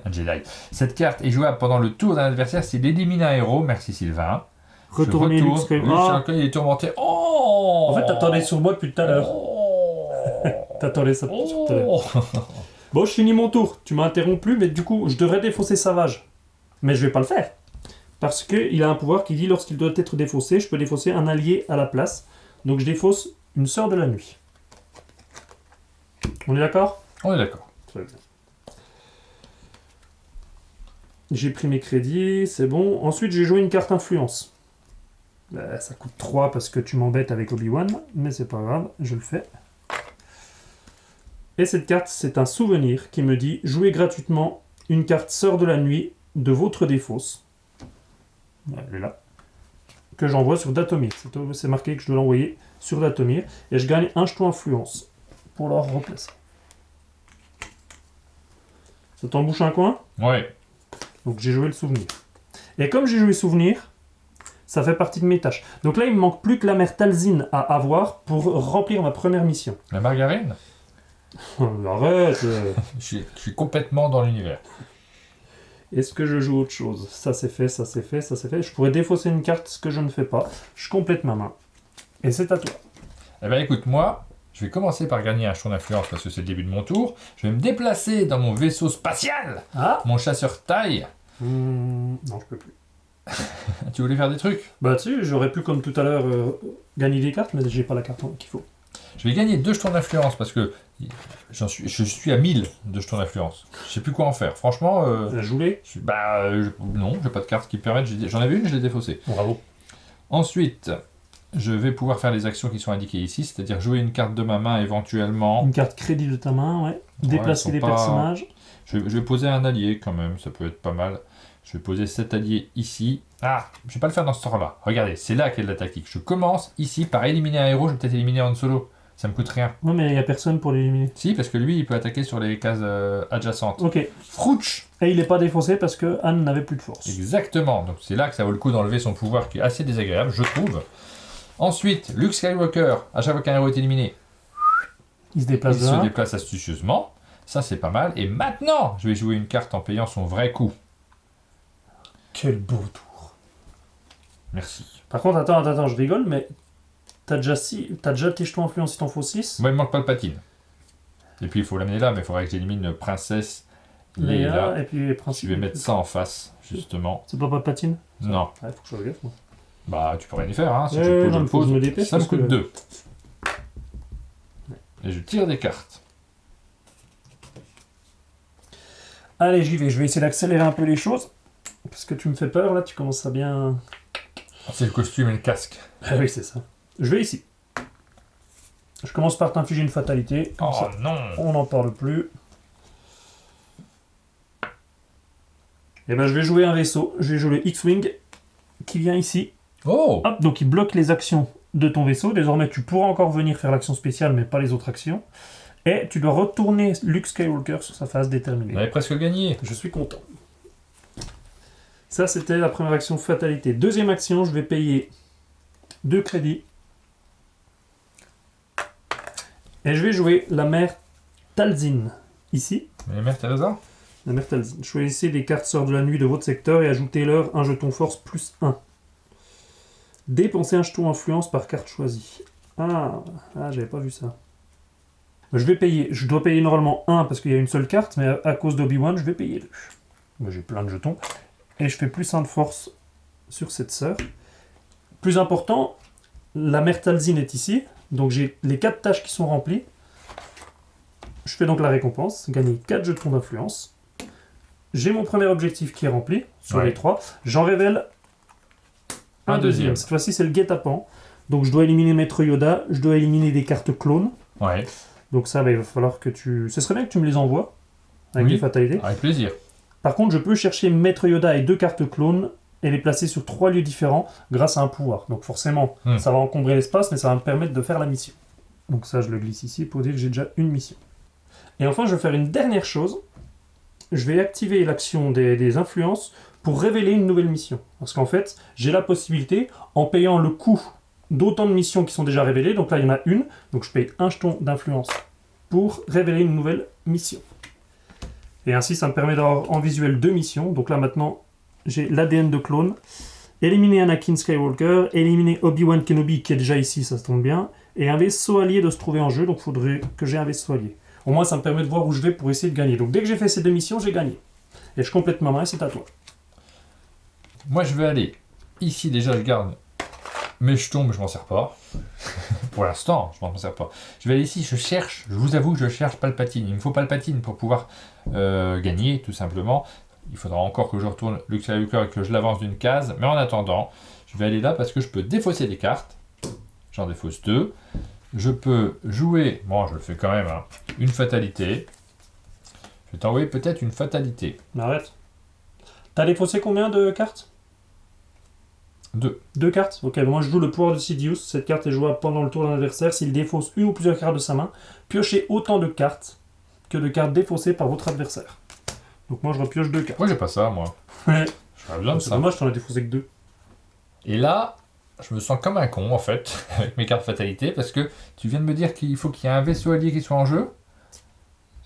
S1: Un Jedi. Cette carte est jouable pendant le tour d'un adversaire s'il élimine un héros. Merci Sylvain.
S2: Retourner Luke Skywalker.
S1: Luke, il est tourmenté. Oh,
S2: En fait, t'attendais sur moi depuis tout à l'heure.
S1: Oh.
S2: T'attendais ça sur tout à l'heure. Bon, je finis mon tour. Tu m'as interrompu, mais du coup, je devrais défausser Savage. Mais je vais pas le faire. Parce qu'il a un pouvoir qui dit lorsqu'il doit être défaussé, je peux défausser un allié à la place. Donc je défausse une sœur de la nuit. On est d'accord?
S1: On est d'accord.
S2: Très bien. J'ai pris mes crédits, c'est bon. Ensuite, j'ai joué une carte influence. Ça coûte 3 parce que tu m'embêtes avec Obi-Wan, mais c'est pas grave, je le fais. Et cette carte, c'est un souvenir qui me dit jouez gratuitement une carte sœur de la nuit de votre défausse. Elle est là. Que j'envoie sur Datomir. C'est marqué que je dois l'envoyer sur Datomir. Et je gagne un jeton influence pour leur replacer. Ça t'embouche un coin?
S1: Ouais.
S2: Donc j'ai joué le souvenir. Et comme j'ai joué souvenir, ça fait partie de mes tâches. Donc là, il me manque plus que la mère Talzin à avoir pour remplir ma première mission.
S1: La margarine.
S2: Arrête.
S1: Je suis complètement dans l'univers.
S2: Est-ce que je joue autre chose? Ça c'est fait, ça c'est fait, ça c'est fait. Je pourrais défausser une carte, ce que je ne fais pas. Je complète ma main. Et c'est à toi.
S1: Eh ben écoute, moi, je vais commencer par gagner un jeton d'influence parce que c'est le début de mon tour. Je vais me déplacer dans mon vaisseau spatial,
S2: Ah
S1: mon chasseur taille.
S2: Non, je peux plus.
S1: Tu voulais faire des trucs?
S2: Bah tu sais, j'aurais pu comme tout à l'heure gagner des cartes, mais j'ai pas la carte qu'il faut.
S1: Je vais gagner 2 jetons d'influence parce que je suis à 1000 de jetons d'influence. Je sais plus quoi en faire. Franchement,
S2: Jouer.
S1: non, j'ai pas de carte qui permettent. J'en avais une, je l'ai défaussée.
S2: Bravo.
S1: Ensuite, je vais pouvoir faire les actions qui sont indiquées ici, c'est-à-dire jouer une carte de ma main éventuellement.
S2: Une carte crédit de ta main, ouais. Déplacer
S1: ils sont
S2: les
S1: pas-
S2: personnages.
S1: Je vais poser un allié quand même, ça peut être pas mal. Je vais poser cet allié ici. Ah, je vais pas le faire dans ce temps-là. Regardez, c'est là qu'est la tactique. Je commence ici par éliminer un héros, je vais peut-être éliminer Han Solo. Ça me coûte rien.
S2: Ouais, mais il n'y a personne pour l'éliminer.
S1: Si, parce que lui, il peut attaquer sur les cases adjacentes.
S2: Ok.
S1: Frouch.
S2: Et il n'est pas défaussé parce que Anne n'avait plus de force.
S1: Exactement. Donc c'est là que ça vaut le coup d'enlever son pouvoir qui est assez désagréable, je trouve. Ensuite, Luke Skywalker, à chaque fois qu'un héros est éliminé,
S2: Il se
S1: il
S2: déplace de
S1: se
S2: 1.
S1: déplace astucieusement. Ça, c'est pas mal. Et maintenant, je vais jouer une carte en payant son vrai coup.
S2: Quel beau tour.
S1: Merci.
S2: Par contre, attends, je rigole, mais t'as déjà tes jetons influence, il t'en faut 6.
S1: Moi, il me manque pas le patine. Et puis, il faut l'amener là, mais il faudrait que j'élimine Princesse Leia.
S2: Léa, et puis les principes.
S1: Je vais mettre ça en face, justement.
S2: C'est pas de patine?
S1: Non.
S2: Ouais, faut que je fasse gaffe, moi.
S1: Bah, tu pourrais rien y faire, hein. Si
S2: Ouais,
S1: je pose,
S2: non,
S1: je
S2: mais
S1: le
S2: faut que je
S1: pose.
S2: me dépêche
S1: Ça me
S2: parce
S1: coûte
S2: que-
S1: 2. Et je tire des cartes.
S2: Allez, j'y vais. Je vais essayer d'accélérer un peu les choses. Parce que tu me fais peur, là, tu commences à bien...
S1: C'est le costume et le casque.
S2: Ah oui, c'est ça. Je vais ici. Je commence par t'infliger une fatalité. Comme
S1: Oh
S2: ça,
S1: non.
S2: on n'en parle plus. Et ben, je vais jouer un vaisseau. Je vais jouer le X-Wing qui vient ici.
S1: Oh.
S2: Hop, donc il bloque les actions de ton vaisseau. Désormais, tu pourras encore venir faire l'action spéciale, mais pas les autres actions. Et tu dois retourner Luke Skywalker sur sa phase déterminée.
S1: On avait presque gagné.
S2: Je suis content. Ça, c'était la première action fatalité. Deuxième action, je vais payer 2 crédits. Et je vais jouer la mère Talzin. Ici,
S1: Mais mère Teresa.
S2: la mère Talzin. Choisissez des cartes sœurs de la nuit de votre secteur et ajoutez-leur un jeton force plus 1. Dépensez un jeton influence par carte choisie. Ah, j'avais pas vu ça. Je dois payer normalement 1 parce qu'il y a une seule carte, mais à cause d'Obi-Wan, je vais payer 2. Moi, j'ai plein de jetons. Et je fais plus 1 de force sur cette sœur. Plus important, la mère Talzin est ici. Donc j'ai les 4 tâches qui sont remplies. Je fais donc la récompense, gagner 4 jetons d'influence. J'ai mon premier objectif qui est rempli, sur les 3. J'en révèle un deuxième. Cette fois-ci, c'est le guet-apens. Donc je dois éliminer Maître Yoda, je dois éliminer des cartes clones.
S1: Ouais.
S2: Donc ça, il va falloir que tu... Ce serait bien que tu me les envoies, avec des fatalités.
S1: Avec plaisir.
S2: Par contre, je peux chercher Maître Yoda et 2 cartes clones et les placer sur 3 lieux différents grâce à un pouvoir. Donc forcément, ça va encombrer l'espace, mais ça va me permettre de faire la mission. Donc ça, je le glisse ici pour dire que j'ai déjà une mission. Et enfin, je vais faire une dernière chose. Je vais activer l'action des influences pour révéler une nouvelle mission. Parce qu'en fait, j'ai la possibilité, en payant le coût d'autant de missions qui sont déjà révélées, donc là il y en a une, donc je paye un jeton d'influence pour révéler une nouvelle mission. Et ainsi, ça me permet d'avoir en visuel 2 missions. Donc là maintenant, j'ai l'ADN de clone, éliminer Anakin Skywalker, éliminer Obi-Wan Kenobi qui est déjà ici, ça se tombe bien, et un vaisseau allié de se trouver en jeu, donc il faudrait que j'ai un vaisseau allié. Au moins, ça me permet de voir où je vais pour essayer de gagner. Donc dès que j'ai fait ces 2 missions, j'ai gagné. Et je complète ma main, c'est à toi.
S1: Moi, je vais aller ici, déjà, je garde mes jetons, mais je m'en sers pas. Pour l'instant, je m'en sers pas. Je vais aller ici, je cherche, je vous avoue que je cherche Palpatine. Il me faut Palpatine pour pouvoir gagner, tout simplement. Il faudra encore que je retourne Luke Skywalker et que je l'avance d'une case. Mais en attendant, je vais aller là parce que je peux défausser des cartes. J'en défausse 2. Je peux jouer, bon je le fais quand même, hein, une fatalité. Je vais t'envoyer peut-être une fatalité.
S2: Arrête. T'as défaussé combien de cartes?
S1: 2.
S2: 2 cartes. Ok, moi je joue le pouvoir de Sidious. Cette carte est jouable pendant le tour d'un adversaire. S'il défausse une ou plusieurs cartes de sa main, piochez autant de cartes que de cartes défaussées par votre adversaire. Donc moi je repioche 2 cartes.
S1: Moi j'ai pas ça, moi.
S2: Ouais.
S1: J'aurais besoin de
S2: C'est
S1: ça.
S2: dommage, t'en as défaussé que 2.
S1: Et là, je me sens comme un con en fait, avec mes cartes fatalité, parce que tu viens de me dire qu'il faut qu'il y ait un vaisseau allié qui soit en jeu.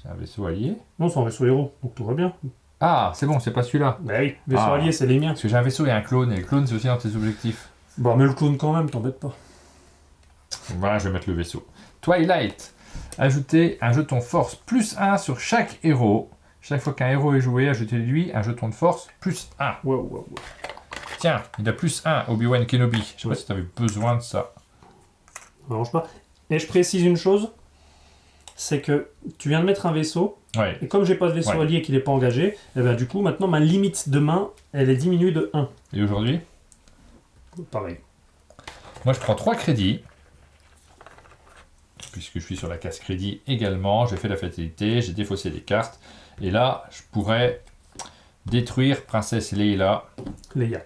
S1: C'est un vaisseau allié.
S2: Non, c'est un vaisseau héros, donc tout va bien.
S1: Ah, c'est bon, c'est pas celui-là.
S2: Bah oui, vaisseau allié, c'est les miens.
S1: Parce que j'ai un vaisseau et un clone, et le clone c'est aussi un de tes objectifs.
S2: Bon, mais le clone quand même, t'embête pas.
S1: Voilà, je vais mettre le vaisseau. Twilight. Ajoutez un jeton force plus 1 sur chaque héros. Chaque fois qu'un héros est joué, ajoutez-lui un jeton de force plus 1.
S2: Wow.
S1: Tiens, il a plus 1, Obi-Wan Kenobi. Je sais pas si tu avais besoin de ça.
S2: Ça m'arrange pas. Et je précise une chose, c'est que tu viens de mettre un vaisseau,
S1: Ouais.
S2: et comme j'ai pas de vaisseau allié et qu'il n'est pas engagé, et ben du coup, maintenant, ma limite de main, elle est diminuée de 1.
S1: Et aujourd'hui,
S2: Pareil.
S1: moi je prends 3 crédits. Puisque je suis sur la case crédit également, j'ai fait la fatalité, j'ai défaussé des cartes. Et là, je pourrais détruire Princesse Leia.
S2: Leia.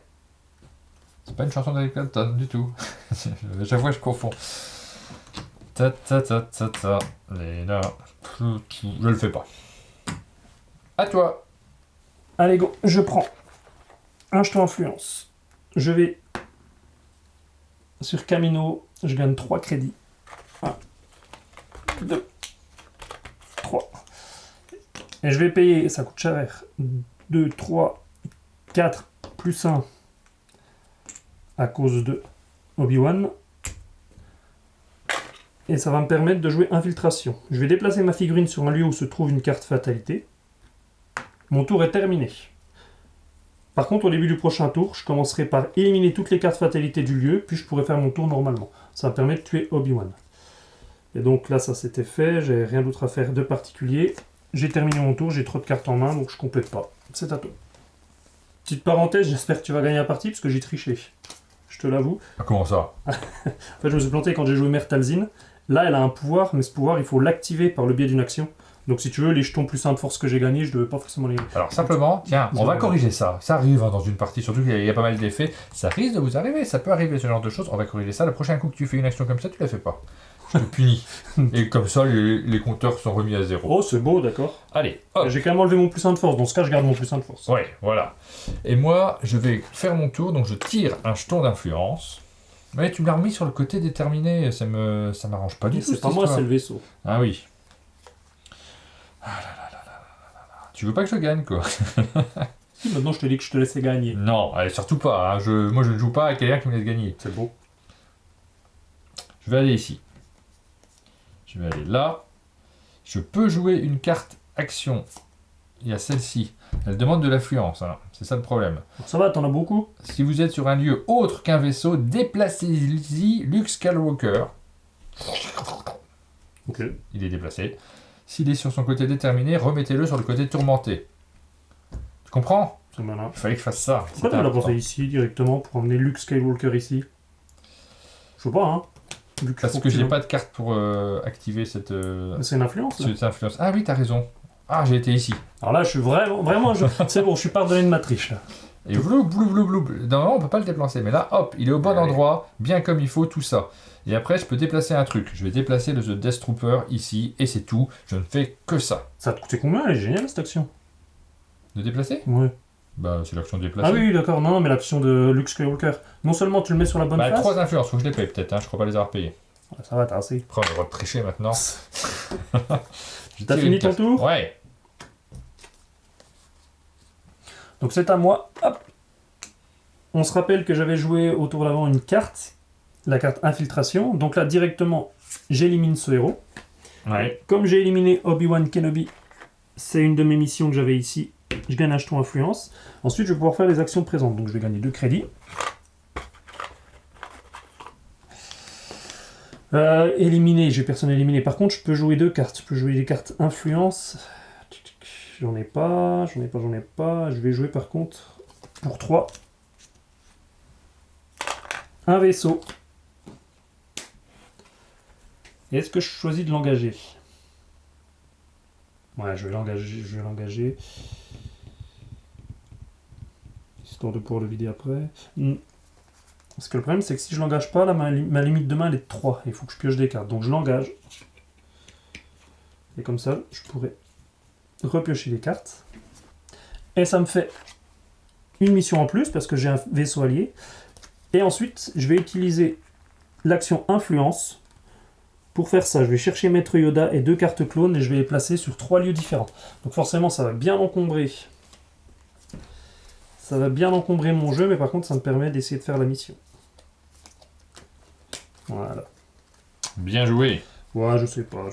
S1: C'est pas une chanson d'Eric Clapton du tout. À chaque fois, je confonds. Ta ta ta ta ta. Leia. Je le fais pas. À toi.
S2: Allez, go, je prends un jeton influence. Je vais sur Camino, je gagne 3 crédits. 1, 2, 3. Et je vais payer, ça coûte cher, 2, 3, 4, plus 1 à cause de Obi-Wan. Et ça va me permettre de jouer infiltration. Je vais déplacer ma figurine sur un lieu où se trouve une carte fatalité. Mon tour est terminé. Par contre, au début du prochain tour, je commencerai par éliminer toutes les cartes fatalité du lieu, puis je pourrai faire mon tour normalement. Ça me permet de tuer Obi-Wan. Et donc là, ça c'était fait, j'ai rien d'autre à faire de particulier. J'ai terminé mon tour, j'ai trop de cartes en main, donc je complète pas. C'est à toi. Petite parenthèse, j'espère que tu vas gagner la partie, parce que j'ai triché. Je te l'avoue.
S1: Ah, comment ça?
S2: En fait, je me suis planté quand j'ai joué Mère Talzin. Là, elle a un pouvoir, mais ce pouvoir, il faut l'activer par le biais d'une action. Donc si tu veux, les jetons plus 1 de force que j'ai gagnés, je ne devais pas forcément les...
S1: Alors simplement, tiens, on va corriger ça. Ça arrive hein, dans une partie, surtout qu'il y a pas mal d'effets. Ça risque de vous arriver, ça peut arriver ce genre de choses. On va corriger ça. Le prochain coup que tu fais une action comme ça, tu la fais pas. Je te punis. Et comme ça, les compteurs sont remis à 0.
S2: Oh, c'est beau, d'accord.
S1: Allez, hop.
S2: J'ai quand même enlevé mon plus 1 de force. Dans ce cas, je garde mon plus 1 de force.
S1: Ouais, voilà. Et moi, je vais faire mon tour, donc je tire un jeton d'influence. Mais tu me l'as remis sur le côté déterminé, ça m'arrange pas du tout.
S2: C'est pas moi, c'est le vaisseau.
S1: Ah oui. Tu veux pas que je gagne, quoi?
S2: Si, maintenant je te dis que je te laissais gagner.
S1: Non, allez, surtout pas. Hein. Moi, je ne joue pas à quelqu'un qui me laisse gagner.
S2: C'est beau.
S1: Je vais aller ici. Je vais aller là. Je peux jouer une carte action. Il y a celle-ci. Elle demande de l'affluence. Hein. C'est ça le problème.
S2: Ça va, t'en as beaucoup?
S1: Si vous êtes sur un lieu autre qu'un vaisseau, déplacez-y Luke Skywalker.
S2: Ok.
S1: Il est déplacé. S'il est sur son côté déterminé, remettez-le sur le côté tourmenté. Tu comprends?
S2: C'est malin.
S1: Il fallait que je fasse ça.
S2: Pourquoi tu l'as pas fait ici directement pour emmener Luke Skywalker ici? Je sais pas, hein.
S1: Parce que j'ai pas de carte pour activer cette,
S2: C'est une influence.
S1: cette influence. Ah oui, t'as raison. Ah, j'ai été ici.
S2: Alors là, je suis vraiment, c'est bon, je suis pardonné de ma triche là.
S1: Et vloup, blou, blou, blou. Normalement, on peut pas le déplacer. Mais là, hop, il est au bon endroit, bien comme il faut, tout ça. Et après, je peux déplacer un truc. Je vais déplacer le The Death Trooper ici, et c'est tout. Je ne fais que ça.
S2: Ça te coûtait combien? Elle est géniale cette action.
S1: De déplacer?
S2: Ouais.
S1: Bah, c'est l'action de déplacer.
S2: Ah oui, d'accord, non, mais l'action de Luke Skywalker. Non seulement tu le mets sur la bonne
S1: Bah,
S2: face.
S1: 3 influences, faut que je les paye peut-être, hein. Je crois pas les avoir payées.
S2: Ça va, t'as assez.
S1: Après, on va devoir tricher maintenant.
S2: T'as fini ton tour?
S1: Ouais.
S2: Donc c'est à moi. Hop. On se rappelle que j'avais joué au tour d'avant une carte, la carte infiltration. Donc là, directement, j'élimine ce héros.
S1: Ouais.
S2: Comme j'ai éliminé Obi-Wan Kenobi, c'est une de mes missions que j'avais ici. Je gagne un jeton influence. Ensuite, je vais pouvoir faire les actions présentes. Donc je vais gagner 2 crédits. Éliminer, j'ai personne éliminé. Par contre, je peux jouer 2 cartes. Je peux jouer des cartes influence. J'en ai pas. Je vais jouer par contre pour 3. Un vaisseau. Et est-ce que je choisis de l'engager? Ouais, je vais l'engager. Histoire de pouvoir le vider après. Parce que le problème, c'est que si je l'engage pas, là, ma limite de main, elle est de 3. Il faut que je pioche des cartes. Donc je l'engage. Et comme ça, je pourrais repiocher des cartes. Et ça me fait une mission en plus, parce que j'ai un vaisseau allié. Et ensuite, je vais utiliser l'action influence. Pour faire ça, je vais chercher Maître Yoda et 2 cartes clones et je vais les placer sur 3 lieux différents. Donc forcément, ça va bien encombrer. Ça va bien encombrer mon jeu, mais par contre, ça me permet d'essayer de faire la mission. Voilà.
S1: Bien joué.
S2: Ouais, je sais pas.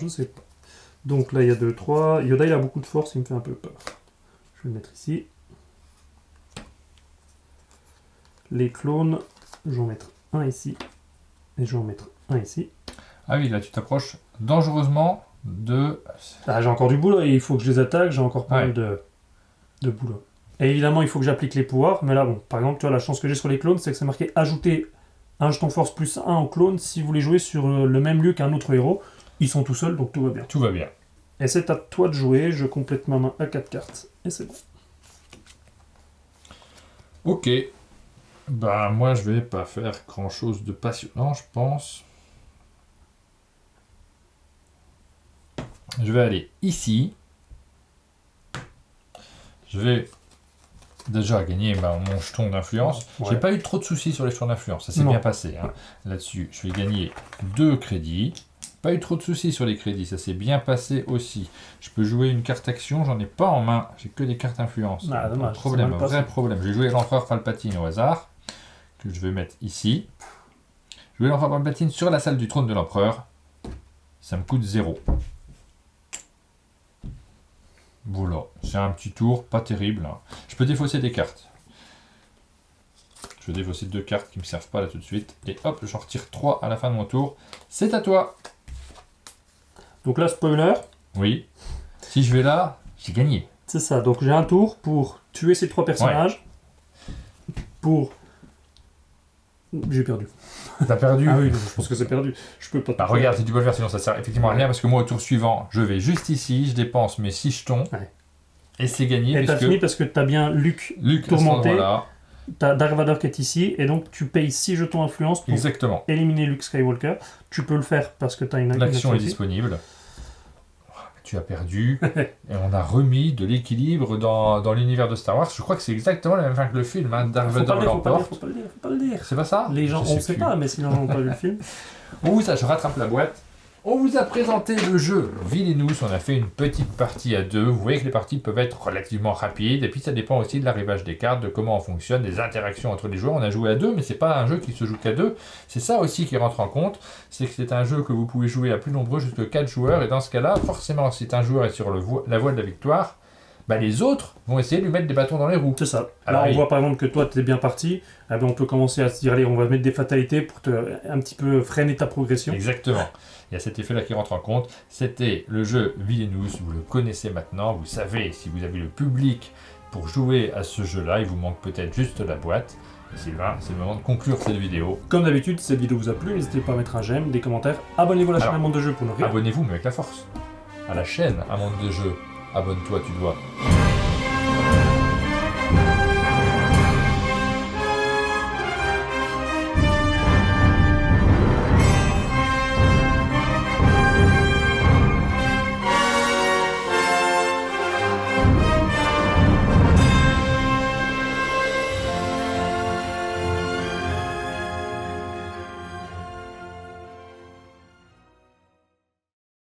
S2: Donc là, il y a 2, 3. Yoda, il a beaucoup de force, il me fait un peu peur. Je vais le mettre ici. Les clones, je vais en mettre un ici. Et je vais en mettre un ici.
S1: Ah oui, là, tu t'approches dangereusement de...
S2: Ah, j'ai encore du boulot et il faut que je les attaque, j'ai encore pas mal de boulot. Et évidemment, il faut que j'applique les pouvoirs, mais là, bon, par exemple, tu vois, la chance que j'ai sur les clones, c'est que c'est marqué ajouter un jeton force plus 1 au clone si vous voulez jouer sur le même lieu qu'un autre héros. Ils sont tout seuls, donc tout va bien.
S1: Tout va bien.
S2: Et c'est à toi de jouer, je complète ma main à 4 cartes, et c'est bon.
S1: Ok. Bah, moi, je vais pas faire grand-chose de passionnant, je pense. Je vais aller ici. Je vais déjà gagner mon jeton d'influence.
S2: Ouais.
S1: J'ai pas eu trop de soucis sur les jetons d'influence. Ça s'est
S2: Non.
S1: bien passé. Hein. Là-dessus, je vais gagner 2 crédits. Pas eu trop de soucis sur les crédits. Ça s'est bien passé aussi. Je peux jouer une carte action. J'en ai pas en main. J'ai que des cartes influence.
S2: Ah, dommage.
S1: Problème, un vrai problème. Je vais jouer l'empereur Palpatine au hasard. Que je vais mettre ici. Je vais l'empereur Palpatine sur la salle du trône de l'empereur. Ça me coûte 0. Voilà, c'est un petit tour, pas terrible. Hein. Je peux défausser des cartes. Je vais défausser 2 cartes qui ne me servent pas là tout de suite. Et hop, j'en retire 3 à la fin de mon tour. C'est à toi.
S2: Donc là, spoiler.
S1: Oui. Si je vais là, j'ai gagné.
S2: C'est ça, donc j'ai un tour pour tuer ces 3 personnages. Pour... J'ai perdu.
S1: T'as perdu.
S2: Ah oui, non, je pense que c'est perdu. Je peux pas...
S1: Bah regarde si tu peux le faire, sinon ça sert effectivement à rien. Parce que moi, au tour suivant, je vais juste ici, je dépense mes 6 jetons.
S2: Ouais.
S1: Et c'est gagné.
S2: Et t'as fini parce que t'as bien Luke tourmenté.
S1: Voilà.
S2: T'as Dark Vador qui est ici, et donc tu payes 6 jetons influence pour
S1: Exactement.
S2: éliminer Luke Skywalker. Tu peux le faire parce que t'as une
S1: L'action est
S2: ici.
S1: disponible. Tu as perdu. Et on a remis de l'équilibre dans l'univers de Star Wars. Je crois que c'est exactement la même fin que le film. Hein. Dark Vador l'emporte.
S2: Faut pas le dire.
S1: C'est pas ça?
S2: Les gens, on sait
S1: plus.
S2: pas, mais si les gens n'ont pas vu le film.
S1: Je rattrape la boîte. On vous a présenté le jeu Villainous. On a fait une petite partie à 2. Vous voyez que les parties peuvent être relativement rapides. Et puis ça dépend aussi de l'arrivage des cartes, de comment on fonctionne, des interactions entre les joueurs. On a joué à 2, mais c'est pas un jeu qui se joue qu'à 2. C'est ça aussi qui rentre en compte. C'est que c'est un jeu que vous pouvez jouer à plus nombreux, jusqu'à 4 joueurs. Et dans ce cas-là, forcément, si un joueur est sur la voie de la victoire, bah, les autres vont essayer de lui mettre des bâtons dans les roues.
S2: C'est ça.
S1: Alors,
S2: Là, on
S1: oui.
S2: voit par exemple que toi, tu es bien parti. Eh ben, on peut commencer à se dire, allez, on va mettre des fatalités pour un petit peu freiner ta progression.
S1: Exactement. Il y a cet effet-là qui rentre en compte. C'était le jeu Villainous, vous le connaissez maintenant, vous savez si vous avez le public pour jouer à ce jeu-là, il vous manque peut-être juste la boîte. Et Sylvain, c'est le moment de conclure cette vidéo.
S2: Comme d'habitude, si cette vidéo vous a plu, n'hésitez pas à mettre un j'aime, des commentaires, abonnez-vous à la chaîne
S1: Alors,
S2: Un Monde de Jeu pour ne rien.
S1: Abonnez-vous, mais avec la force. À la chaîne Un Monde de Jeu, abonne-toi, tu dois.